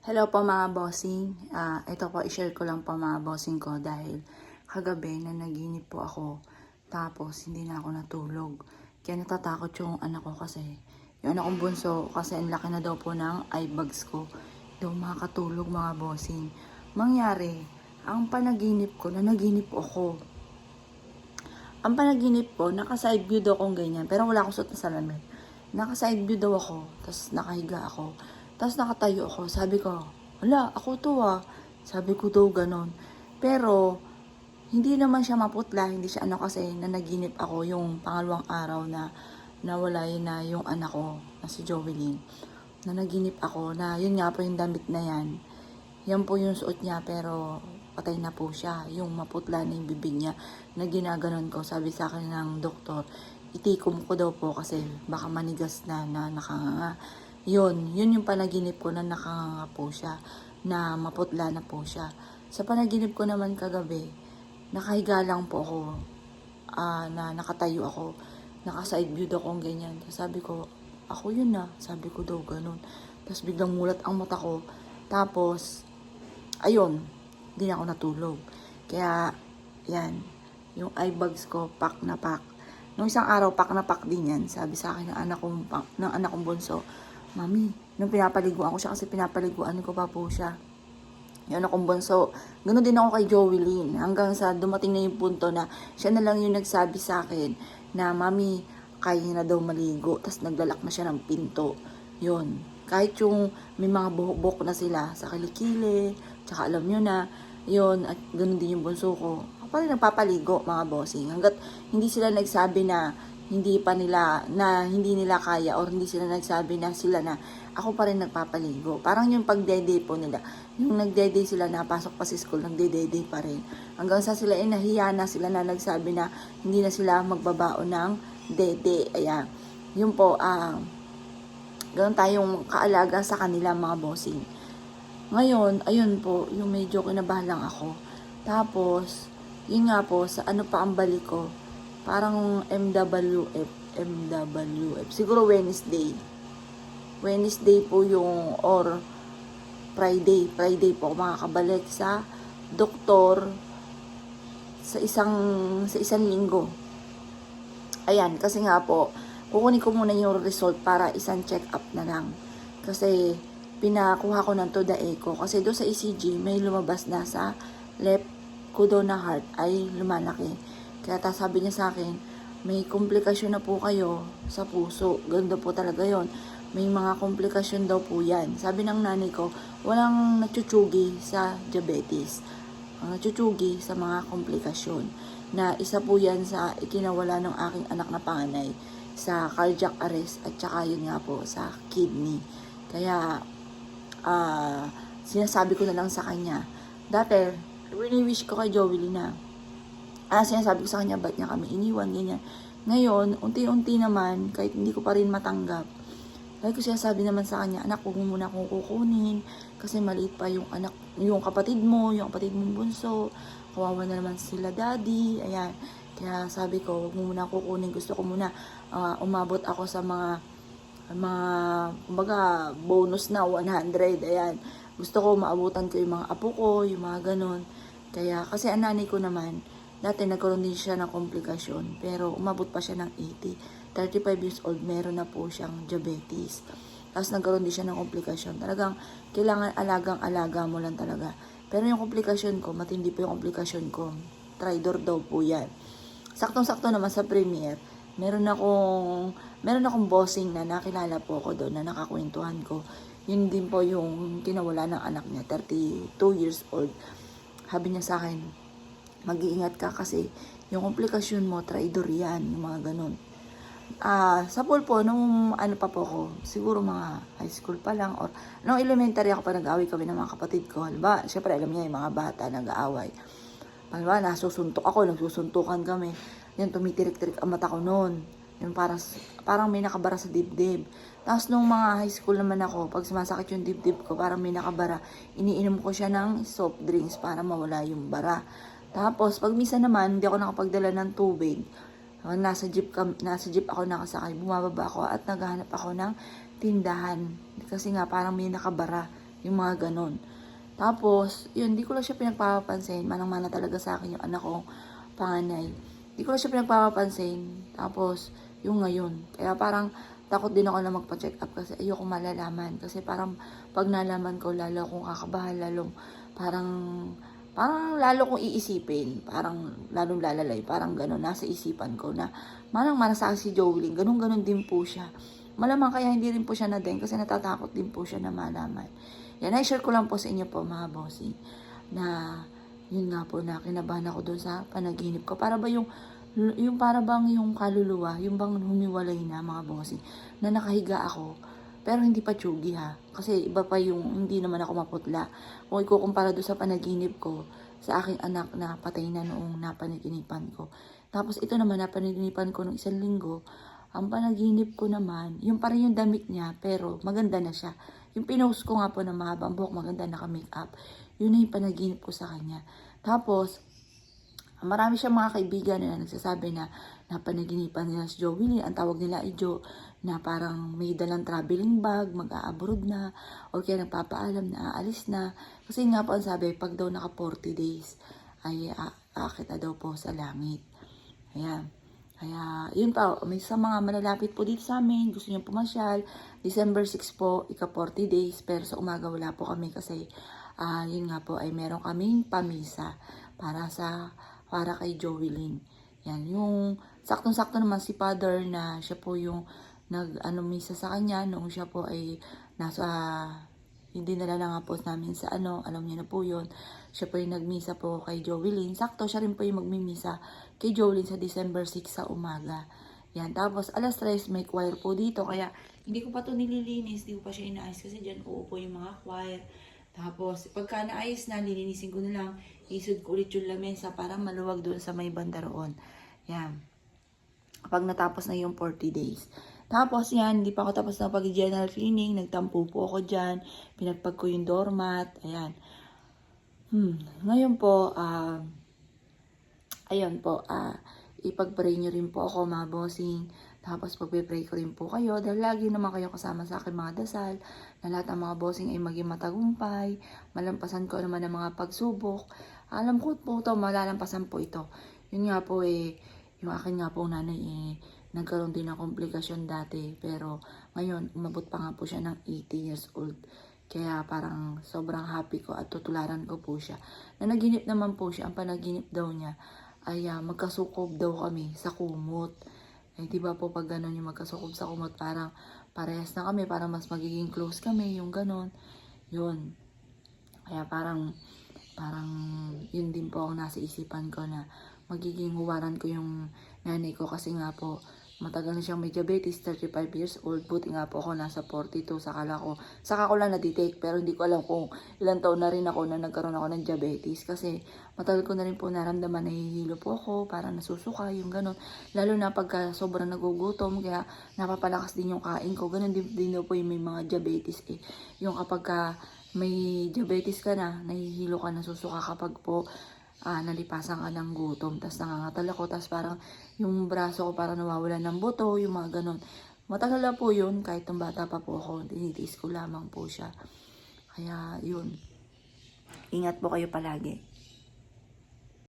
Hello po mga bossing. Ito po, i-share ko lang po mga bossing ko dahil kagabi na naginip po ako. Tapos hindi na ako natulog. Kaya natatakot yung anak ko kasi yung anak kong bunso kasi ang laki na daw po ng eye bags ko. Daw makakatulog mga bossing. Mangyari, ang panaginip ko na naginip po ako. Ang panaginip ko, naka-side view daw akong ganyan. Pero wala akong suot na salamin. Naka-side view daw ako. Tapos nakahiga ako. Tapos nakatayo ako. Sabi ko, wala, ako to ah. Sabi ko daw ganon. Pero, hindi naman siya maputla. Hindi siya ano kasi na naginip ako yung pangalawang araw na nawala yun na yung anak ko na si Jovelyn. Na naginip ako na yun nga po yung damit na yan. Yan po yung suot niya pero patay na po siya. Yung maputla na yung bibig niya na ginaganon ko. Sabi sa akin ng doktor, itikom ko daw po kasi baka manigas na nakanganga. Yun yung panaginip ko na nakanganga po siya. Na maputla na po siya. Sa panaginip ko naman kagabi, nakahiga lang po ako. Na nakatayo ako. Naka-side view daw akong ganyan. Sabi ko, ako yun na. Sabi ko daw ganun. Tapos biglang mulat ang mata ko. Tapos, ayun, hindi na ako natulog. Kaya, yan, yung eye bags ko, pack na pack. Nung isang araw, pack na pack din yan. Sabi sa akin ng anak kong bunso, Mami, nung pinapaliguan ko siya kasi pinapaliguan ko pa po siya. Yung anak kong bunso, ganoon din ako kay Jovelyn. Hanggang sa dumating na yung punto na siya na lang yung nagsabi sa akin na, Mami, kaya na daw maligo. Tapos naglalak na siya ng pinto. Yun. Kahit yung may mga buhok-buhok na sila sa kilikili, tsaka alam nyo na, yun, at ganun din yung bunso ko. Ako pa rin nagpapaligo, mga bossing. Hanggat hindi sila nagsabi na hindi nila kaya or hindi sila nagsabi na sila na ako pa rin nagpapaligo. Parang yung pagdede po nila. Yung nagdede sila na pasok pa sa school, nagdede pa rin. Hanggang sa sila nahiya na sila na nagsabi na hindi na sila magbabaon ng dede. Ayan. Yun po, ganoon tayong kaalaga sa kanila mga bossing. Ngayon, ayun po, yung medyo kinabahan lang ako. Tapos, yun nga po, sa ano pa ang balik ko, parang MWF, siguro Wednesday. Wednesday po yung, or Friday po ako makakabalik sa doktor sa isang linggo. Ayan, kasi nga po, kukunin ko muna yung result para isang check-up na lang. Kasi, pinakuha ko ng to the echo. Kasi doon sa ECG, may lumabas na sa left ko daw na heart ay lumalaki. Kaya sabi niya sa akin, may komplikasyon na po kayo sa puso. Ganda po talaga yon. May mga komplikasyon daw po yan. Sabi ng nanay ko, walang natsuchugi sa diabetes. Ang natsuchugi sa mga komplikasyon. Na isa po yan sa ikinawala ng aking anak na panganay sa cardiac arrest at saka yun nga po sa kidney. Kaya, sinasabi ko na lang sa kanya. Dati, wini-wish ko kay Jovelyn na, sinasabi ko sa kanya, ba't niya kami iniwan, ganyan. Ngayon, unti-unti naman, kahit hindi ko pa rin matanggap, lagi ko sinasabi naman sa kanya, anak, huwag mo muna akong kukunin, kasi maliit pa yung kapatid mong bunso, kawawa na naman sila daddy, ayan. Kaya sabi ko, huwag mo muna kukunin. Gusto ko muna umabot ako sa mga kumbaga, bonus na 100. Ayan. Gusto ko maabutan ko yung mga apo ko, yung mga ganon. Kaya, kasi ang nanay ko naman, dati nagkaroon din siya ng komplikasyon. Pero umabot pa siya ng 80. 35 years old, meron na po siyang diabetes. Tapos nagkaroon din siya ng komplikasyon. Talagang, kailangan alagang-alaga mo lang talaga. Pero yung komplikasyon ko, matindi po yung komplikasyon ko. Tridor daw po yan. Saktong-sakto naman sa premiere, meron akong bossing na nakilala po ako doon na nakakwentuhan ko. Yun din po yung kinawala ng anak niya, 32 years old. Sabi niya sa akin, mag-iingat ka kasi yung komplikasyon mo, tridor yan, yung mga ganun. Sa pool po, nung ano pa po ako, siguro mga high school pa lang, or nung elementary ako pa nag-aaway kami ng mga kapatid ko. Halimbawa, syempre alam niya yung mga bata nag-aaway. Halimbawa, nasusuntok ako, nagsusuntukan kami. Yan, tumitirik-tirik ang mata ko noon. Yan, parang may nakabara sa dibdib. Tapos nung mga high school naman ako, pag sumasakit yung dibdib ko, parang may nakabara, iniinom ko siya ng soft drinks para mawala yung bara. Tapos, pag misa naman, hindi ako nakapagdala ng tubig. Nasa jeep ako nakasakay, bumababa ako at naghahanap ako ng tindahan. Kasi nga, parang may nakabara Yung mga ganon. Tapos, yun, di ko lang siya pinagpapansin. Manang-mana talaga sa akin yung anak kong panganay. Di ko lang siya pinagpapansin. Tapos, yung ngayon. Kaya parang takot din ako na magpa-check up kasi ayoko malalaman. Kasi parang pag nalaman ko, lalo akong kakabahan, lalong parang lalo kong iisipin. Parang lalong lalalay. Parang gano'n, nasa isipan ko na manang-mana sa akin si Joelyn. Ganun-ganun din po siya. Malamang kaya hindi rin po siya na din kasi natatakot din po siya na malaman. Yan, i-share ko lang po sa inyo po mga bossing na yun nga po na kinabahan ako doon sa panaginip ko. Para ba yung para bang yung kaluluwa, yung bang humiwalay na mga bossing, na nakahiga ako, pero hindi pa tsugi ha. Kasi iba pa yung hindi naman ako maputla. Kung ikukumpara doon sa panaginip ko, sa aking anak na patay na noong napanaginipan ko. Tapos ito naman napanaginipan ko nung 1 linggo, ang panaginip ko naman, yung pa rin yung damit niya, pero maganda na siya. Yung pinost ko nga po na mahabang buhok, maganda naka-makeup. Yun na yung panaginip ko sa kanya. Tapos, marami siyang mga kaibigan na nagsasabi na napanaginipan nila si Joey. Ang tawag nila ay Jo, na parang may dalang traveling bag, mag-a-abroad na, o kaya nagpapaalam na aalis na. Kasi nga po ang sabi, pag daw naka 40 days, ay aakit na daw po sa langit. Ayan. Kaya, yun pa, may sa mga malalapit po dito sa amin, gusto niyo pumasyal, December 6 po, ika 40 days, pero sa umaga wala po kami kasi, yun nga po, ay meron kaming pamisa para kay Joelyn. Yan, yung saktong-sakto naman si Father na siya po yung misa sa kanya noong siya po ay nasa, hindi nalala nga po namin sa alam niyo na po yun. Siya po yung nagmisa po kay Joelyn. Sakto, siya rin po yung magmimisa kay Joelyn sa December 6 sa umaga. Yan, tapos alas 3 may choir po dito. Kaya hindi ko pa to nililinis, hindi ko pa siya inaayos kasi dyan uupo yung mga choir. Tapos pagka naayos na, lilinisin ko na lang, isud ko ulit yung lamesa para maluwag doon sa may banda roon. Yan. Kapag natapos na yung 40 days. Tapos yan, hindi pa ako tapos na pag-general cleaning. Nagtampo po ako dyan. Pinagpag ko yung doormat. Ayan. Ngayon po, ayun po, ipag-pray nyo rin po ako mga bossing. Tapos pag-pray ko rin po kayo. Dahil lagi naman kayo kasama sa akin mga dasal. Na lahat ng mga bossing ay maging matagumpay. Malampasan ko naman ang mga pagsubok. Alam ko po ito, malalampasan po ito. Yun nga po yung akin nga po nanay nagkaroon din ng komplikasyon dati. Pero ngayon, umabot pa nga po siya ng 80 years old. Kaya parang sobrang happy ko at tutularan ko po siya. Nanaginip naman po siya, ang panaginip daw niya ay magkasukob daw kami sa kumot. Eh, di ba po pag gano'n yung magkasukob sa kumot, parang parehas na kami, parang mas magiging close kami, yung gano'n. Yun. Kaya parang yun din po ang nasa isipan ko na magiging huwaran ko yung nanay ko kasi nga po matagal na siyang may diabetes, 35 years old. Buti nga po ako nasa 42, saka ko lang na-detect, pero hindi ko alam kung ilang taon na rin ako na nagkaroon ako ng diabetes. Kasi matagal ko na rin po naramdaman, nahihilo po ako, parang nasusuka, yung ganon. Lalo na pagka sobrang nagugutom, kaya napapalakas din yung kain ko. Ganon din po yung may mga diabetes Yung kapag may diabetes ka na, nahihilo ka, nasusuka kapag po nalipasan ka ng gutom, tapos nangangatal ako, tapos parang yung braso ko parang nawawala ng buto, yung mga ganon. Matagal na po yun, kahit nung bata pa po ako, tinitiis ko lamang po siya. Kaya yun, ingat po kayo palagi.